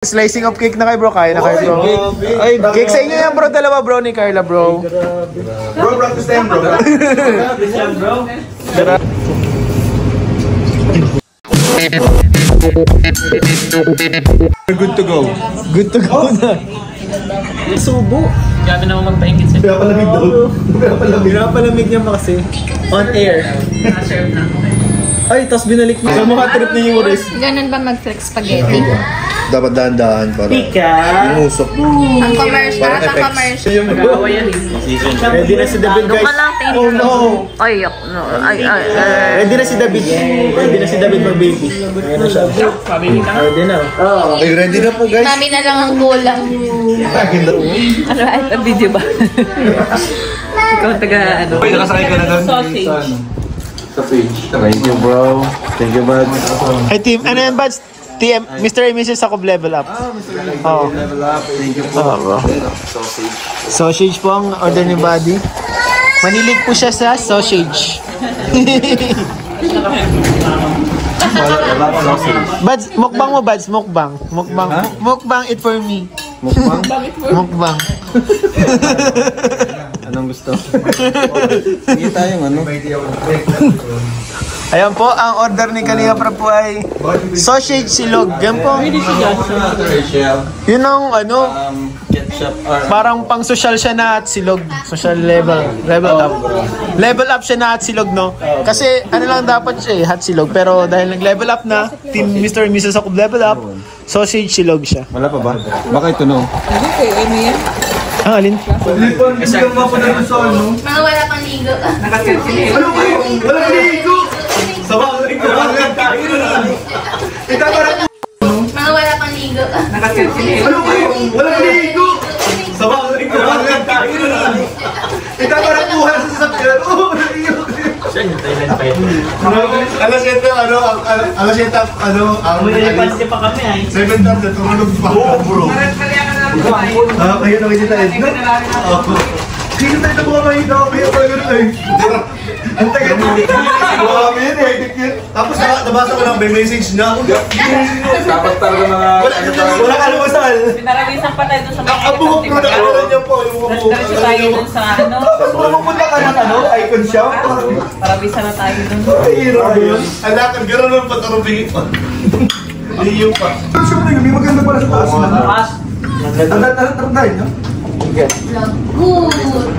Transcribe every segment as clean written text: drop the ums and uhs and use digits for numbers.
Slicing of cake na kayo bro, kaya na kayo bro. Ay, cake sa inyo yan bro, dalawa bro ni Carla bro. Bro, practice time bro. Practice time bro. Good to go. Good to go na. Subo. Grabe naman magpahingit siya. Pinapalamig daw. Pinapalamig niya pa kasi. On air. Na-serve na. Ay, tapos binalik niya. Sa mga trip niya yung Boris. Ganun ba mag-flex spaghetti? Dapat dahan-dahan para imusok. Ang commercial, ang commercial. Magawa yan eh. Ready na si David guys. Doon ka lang, thank Oh you. no. Ay, no. Ay. Ready na si David. Ready na si David mag-baby. Ayan na siya. Pabili ka na. Ready na. Ay, ready na po guys. Namin na lang ang kulang. Ano, ay, video ba? Ikaw taga, ano? Ay, nakasakay ka na doon? Sausage. Sa page. Thank you bro. Thank you bud. Hey team, ano yan buds? TM, Mr. and Mrs. Jacob level up. Oh. Level up. Thank you po. Bro. Sausage. Sausage po ang order ni Buddy. Manilig po siya sa sausage. Buds, mukbang mo buds, mukbang. Mukbang. Mukbang it for me. Mukbang? Mukbang. Anong gusto? Sige tayong ano? Ayan po, ang order ni Kalinga Prab po ay sausage silog. Yan po. Yun ang ano, Ketchup or... parang pang social siya na at silog. Social level. Level up. Level up siya na at silog, no? Kasi ano lang dapat siya eh, hot silog. Pero dahil nag-level up na, team Mr. and Mrs. Jacob level up, sausage silog siya. Wala pa ba? Baka ito no? Ang alin? Mga wala pang ligo. Wala ligo! Sabang ligo! Mga wala pang ligo. Wala ligo! Sabang ligo! Itaparapuhan sa sasakyan. Oh, naiyo! Alas ito, alas ito, ang Pansin pa kami ay. 7 times na tumulog pa. Oo, bro. Kaya nakikita ito. Kaya tayo na buka kayo daw. Kaya tayo na eh. Ang tagal mo. Buka kami yun eh. Tapos nabasa ko lang may message na. Dapat talaga mga... Wala ka lumasal. Pinarawisan pa tayo dun sa mga Ang buhok mo na ano niya po. Diretso tayo dun sa ano. Pumunta ka ng icon shop. Parawisan na tayo dun. Ay, hirap ba yun? Alakan, gano'n nun patarubingin pa. Iyo pa. Sure na yun, may maganda pala sa taas. Mas, Tarantahin, no? Good.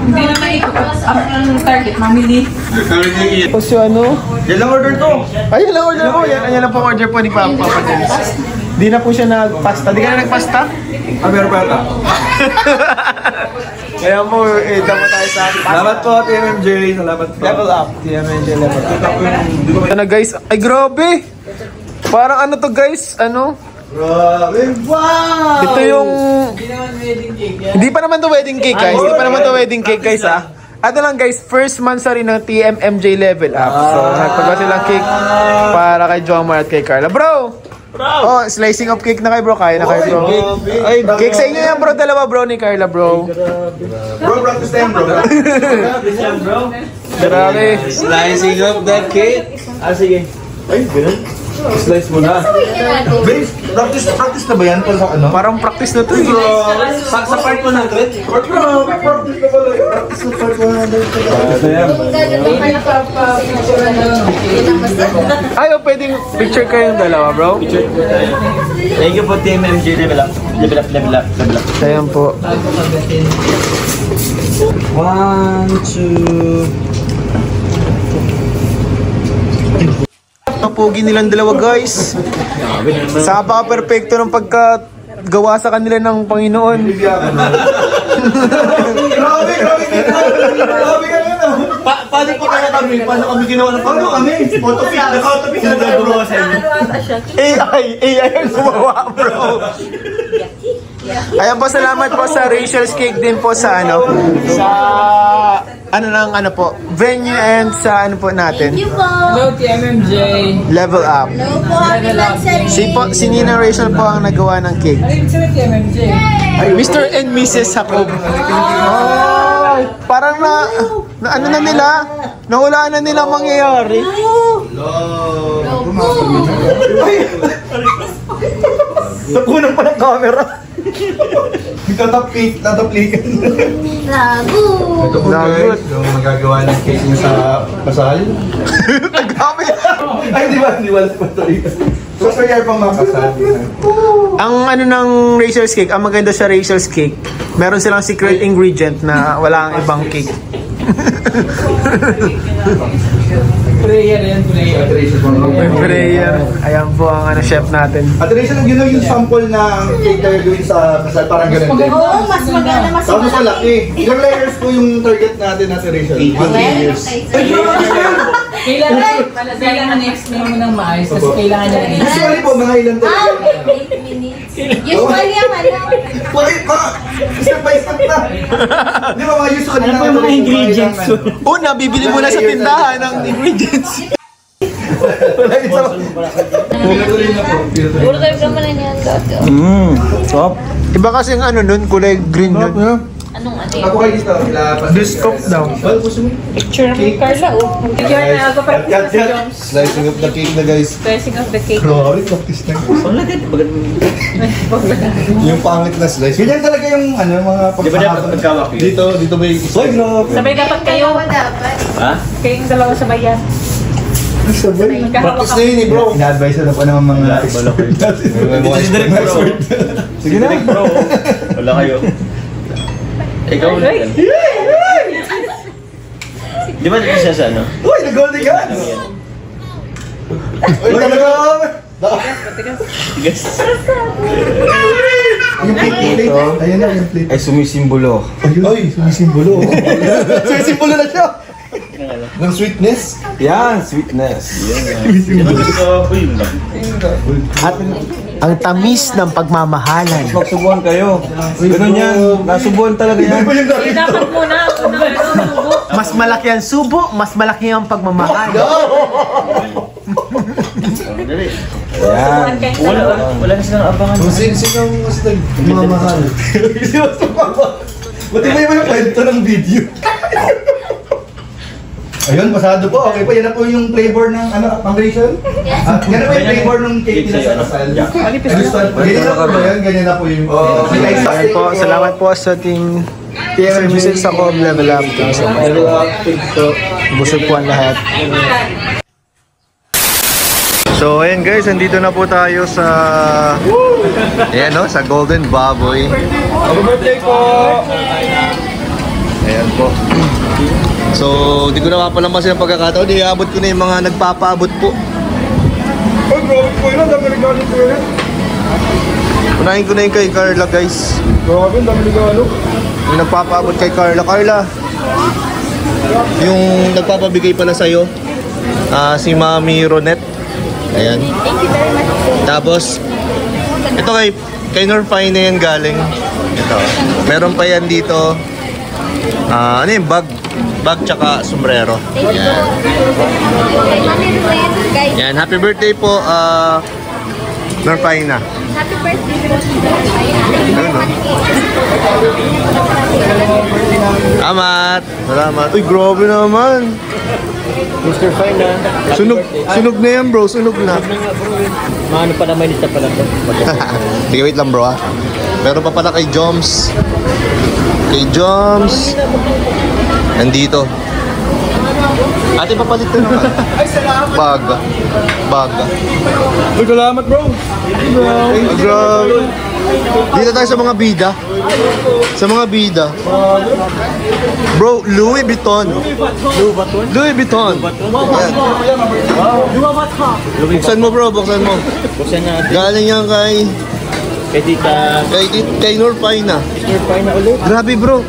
hindi na maikot. Ang target, mamili. Tapos yung ano? Yan lang order ko. Ayun lang order po. Yan lang po order po ni Papa Dennis. Di na po siya nagpasta. Di ka na nagpasta? Meron pa ata. Kaya mo, damo tayo sa Salamat po, TMMJ. Salamat po. level up. TMNJ level up. Ito na guys. Ay grabe! Parang ano to guys? Ano? Grabe. Wow! Ito yung... Hindi pa naman to wedding cake guys. Hindi pa naman to wedding cake guys ah. Ano lang guys, first month sa rin ng TMMJ level up. So nagpagawa silang cake para kay Jomar at kay Carla. Bro! Oh, slicing of cake na kayo bro. Kaya na kayo bro. Ay, cake sa inyo yan bro. Dalawa bro ni Carla bro. Bro, practice time bro. Practice yan, bro. Grabe. Slicing up that cake. Sige. Ay, ganun. Slice mo na. Babe, practice na ba yan? Parang practice na to eh. Sa part 100? Practice na pala. Practice na part 100. Ay, oh, pwedeng picture kayong dalawa bro. Thank you po, Team MJ. Level up. Level up, level up, level up. Ayan po. 1, 2... Napugi nilang dalawa guys. Sa perfecto ng pagkagawa sa kanila ng Panginoon. Grabe ka na. Paano po kaya kami? Paano kami ginawa ng paano kami? Autopic. Naka-autopic na tayo bro sa inyo. AI ang gumawa bro. Ayan po, salamat po sa Rachel's Cake din po sa ano, sa venue and sa ano po natin. Thank you po. Hello, TMMJ. Level up. Hello po, happy Lansari. Si Nina Rachel po ang nagawa ng cake. Ano yung sabi TMMJ? Mr. and Mrs. Jacob. Oh, parang ano na nila, nahulaan na nila mangyayari. Hello po. Napunan pa ng camera. Tataplik. Lago. Ito po guys, yung magagawa ng cake niya sa kasal. Grabe. Ay, di ba? Di ba? So, kaya pang makasal. Ang ano ng Razor's Cake, ang maganda sa Razor's Cake, meron silang secret ingredient na wala ang ibang cake. Prayer yan, prayer. May prayer. Ayan po ang ano, chef natin. At Rachel, yun yung sample na cake na gawin sa kasal, parang ganun din. Oo, mas maganda, mas Tapos malaki. Ilang layers po yung target natin natin, Rachel? 1 layers. Kailangan na-explain mo ng maayos kasi kailangan niya na Usually po, mga ilan talaga. 8 minutes. Usually ang ano. Bakit ba? Step by step na. Di ba mga usually na Ano mga ingredients? Una, bibili mo na sa tindahan ng ingredients. Wala isa ba? Pinutuloy na po. Puro kayo naman na niyan dati. Stop. Iba kasi ang ano nun, kulay green nun. Anong ano Ako kayo dito. Biscop daw. Well, gusto mo? Picture mo, Carla, oh. Picture na ako para Cut, si cut. Joms. Slicing of the cake na guys. Dressing of the cake. Grabe, practice na. Paglagan. Yung pangit na slice. Ganyan talaga yung ano, mga Di ba dapat magkawak yun? Dito may isa. Ay, grabe. Sabay dapat kayo. dapat. Ha? Kayong dalawa sabay yan. Sabay. Magkahawak Practice na yun eh, bro. Ina-advise na po ng mga expert natin. Sige, direct bro. Sige na. Direct bro. Wala kayo. Ikaw ulit yan. Di ba dito siya sa ano? Uy, nag-golden gun! Uy, talaga! Tigas. Yung plate. Ayun na, yung plate. Ay, sumisimbolo. Ay, sumisimbolo. Sumisimbolo na siya. Ng sweetness. Yan, sweetness. Yan gusto ko yun lang. At ang tamis ng pagmamahalan. Magsubuhan kayo. Ganun yan. Nasubuhan talaga yan. Ano ba yung Eh, dapat muna. Subo. Mas malaki ang subo, mas malaki ang pagmamahal. Dali. Yan. Wala na silang abangan. Sino mas nagmamahal? Ba't iba yung kwento ng video? Ayun, pasado po. Okay po, yan na po yung flavor ng ano, foundation. Yan na po yung flavor ng cake nila sa kasal. Ganyan na po ba yan? Ganyan na po yung... Ayan po, salamat po sa team services sa Cobb Level Up. Busog po ang lahat. So ayun guys, nandito na po tayo sa ayan no, sa Golden Baboy. Happy birthday po! Ayan po. So, di ko na mapalampasin ang pagkakataon. Iabot ko na yung mga nagpapaabot po. Oh, grabe po yun. Ang dami regalo po yun. Unahin ko na yung kay Carla guys. Grabe, ang dami regalo. Yung nagpapaabot kay Carla. Carla, yung nagpapabigay pala sa'yo, si Mami Ronette. Ayan. Thank you very much po. Tapos, ito kay Norfine na yan galing. Ito. Meron pa yan dito. Ano yung bag? Bag tsaka sombrero. Thank you Yan. po. Kay Mami Ruel, guys. Yan. Happy birthday po, Norfine na. Happy birthday po. Thank you very much po. Salamat. Salamat. Uy, grabe naman. Mr. Fine na. Sunog na yan bro, sunog na. Maano pa naman isa pala to. Sige, wait lang bro ha. Meron pa pala kay Joms. Kay Joms. Nandito. Ate, papalit na naman. Baga. Baga. Uy, salamat bro. Ay, grabe. Dito tayo sa mga bida. Sa mga bida. Bro, Louis Vuitton. Louis Vuitton. Yan. Buksan mo bro, buksan mo. Buksan natin. Galing yan kay Kay Norfine na. Mr. Fine na ulit. Grabe bro.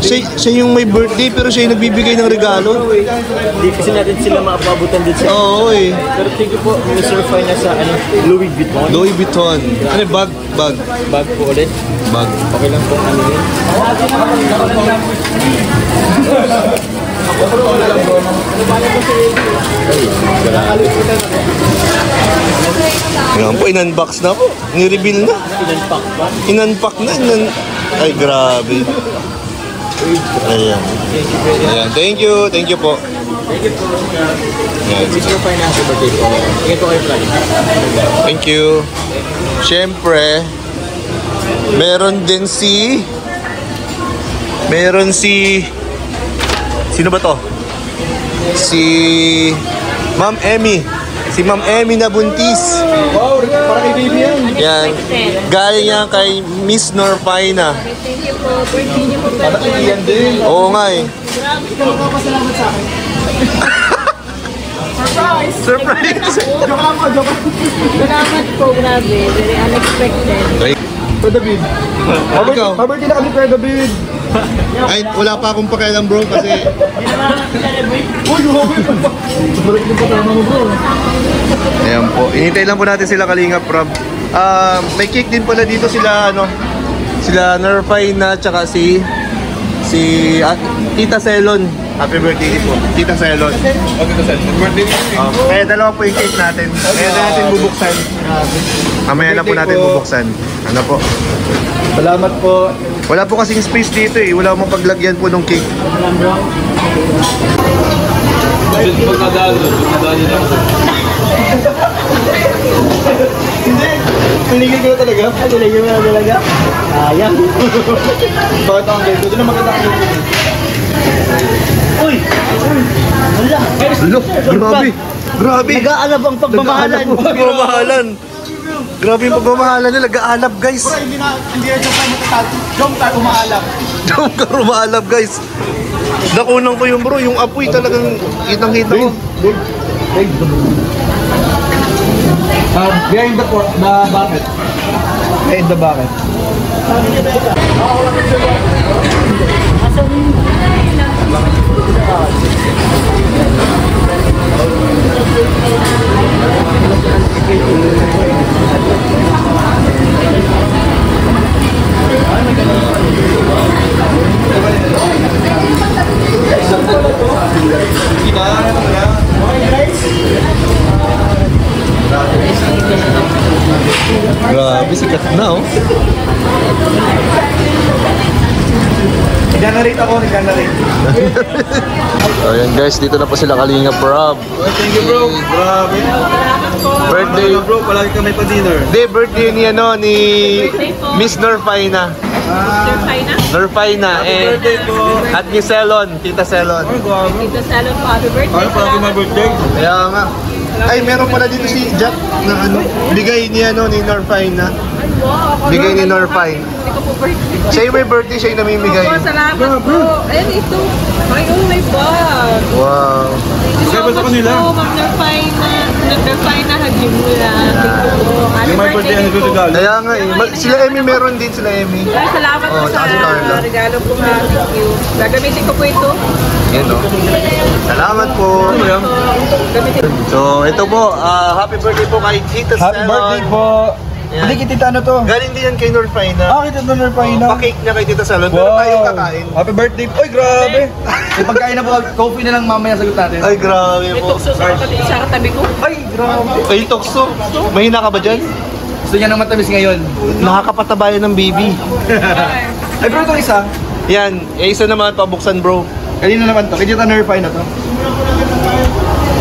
Siya yung may birthday pero siya yung nagbibigay ng regalo. Hindi kasi natin sila maapabutan din sa... Oo eh. Pero thank you po, Mr. Fine na sa ano, Louis Vuitton. Louis Vuitton. Ano yung bag? Bag. Bag po ulit. Bag. Okay lang po ano yun. Ayan po, in-unbox na po. Ni-reveal na. Inunpack ba? In-unpack na. Ay, grabe. Ayan. Ayan. Thank you. Thank you po. Thank you. Siyempre, meron si sino ba to? Si Ma'am Emmy. Si Ma'am Emmy na buntis. Wow, para kay baby yan. Yan. Galing yan kay Miss Norfaina. Thank you po. Birthday niyo po. Para kay Ian din. Oo nga eh. Surprise! Salamat po. Grabe. Very unexpected. Kuya David. Ikaw? Mabirthday na kami, Kuya David. Ay, wala pa akong pakialam bro kasi Uy, grabe. Balik yung patama mo, bro. ayan po. Hinintay lang po natin sila Kalinga Prab. May cake din pala dito sila sila Norfaina tsaka si Tita Selon. Happy birthday po. Tita Selon. Birthday. Kaya dalawa po yung cake natin. Kaya na natin bubuksan. Mamaya na po natin bubuksan. Ano po? Salamat po. Wala po kasing space dito eh. Wala mong paglagyan po ng cake. Hindi. Pinigil ko na talaga. Pinigil ko na talaga. Ayang. Bakit ang ganda? Doon na maganda ang ganda. Uy! Wala. Hello, grabe. Grabe. Nag-aalab ang pagmamahalan. Pagmamahalan. Grabe yung pagmamahalan nila. Nag-aalab guys. Hindi na joke tayo matatag. Joke tayo umaalab. Diyan ka rumaalab guys. Nakunan ko yung bro. Yung apoy talagang kitang-kita ko. Behind the bucket. Behind the bucket. Grabe, sikat na oh. Nag-narrate ako, nag-narrate. Ayan guys, dito na po sila Kalinga Prab. Thank you, bro. Grabe. Birthday. Bro, palagi kami pa dinner. Hindi, birthday ni ni Miss Norfaina. Norfaina and Birthday po. at Miss Selon, Tita Selon. Dito sa salon po. Happy birthday. Ano palagi my birthday? Kaya nga. Ay, meron pala dito si Jack na bigay ni ni Norfaina. Bigay ni Norfaina. Hindi ko po birthday. Siya yung may birthday, siya yung namimigay. Salamat po. Ayan ito. Ay, oh my God. Wow. Sabi sa kanila. Ma'am Norfaina Hagimula. Thank you po. Happy Yung my birthday, ano po. regalo? Kaya nga eh. Sila Emmy meron din, sila Emmy. Ay, salamat po Oh, sa si Carla. regalo po nga. Thank you. Gagamitin ko po ito. Yan o. Salamat po. So, ito po. Happy birthday po kay Tita Selon. Happy birthday po. Yan. Hindi kita ano to? Galing din yan kay Norfaina. Kita na pa Pa-cake niya kay Tita Selon. Pero tayo kakain. Happy birthday po. Ay, grabe. May pagkain na po. Coffee na lang mamaya sagot natin. Ay, grabe po. Tukso sa katabi ko. Ay, grabe. Ay, Tokso. Mahina ka ba dyan? Gusto niya ng matamis ngayon. Nakakapatabayan ng baby. Ay, bro, itong isa. Yan. Isa naman pabuksan bro. Kanina naman to. Kaya Nerfine na to.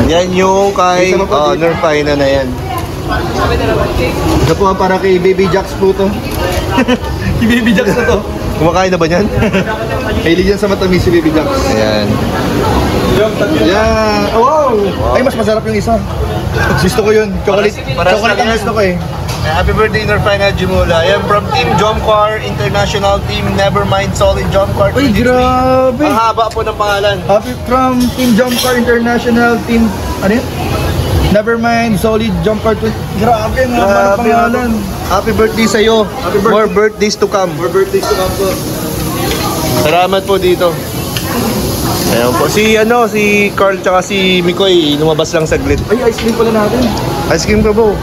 Yan yung kay Isa pa po dito. Norfaina na yan. Ito po para kay Baby Jax po to. Si Baby Jax na to. Kumakain na ba yan? Hilig yan sa matamis si Baby Jax. Ayan. Yan. Oh, wow. Ay, mas masarap yung isa. Gusto ko yun. Chocolate. Para sa Chocolate ang yan. gusto ko eh. Happy birthday Norfaina Jimula. Ayan from Team Jomcar International Team Nevermind Solid Jomcar. Ay, 23. grabe. Ang haba po ng pangalan. Happy from Team Jumper International Team. Ano yun? Nevermind, Solid Jumper. Grabe, ang haba ng pangalan. Happy birthday sa'yo. Happy birthday. More birthdays to come. For birthdays to come po. Salamat po dito. Ayan po. Si Carl tsaka si Mikoy lumabas lang saglit. Ay, ice cream pala natin. Ice cream ka po.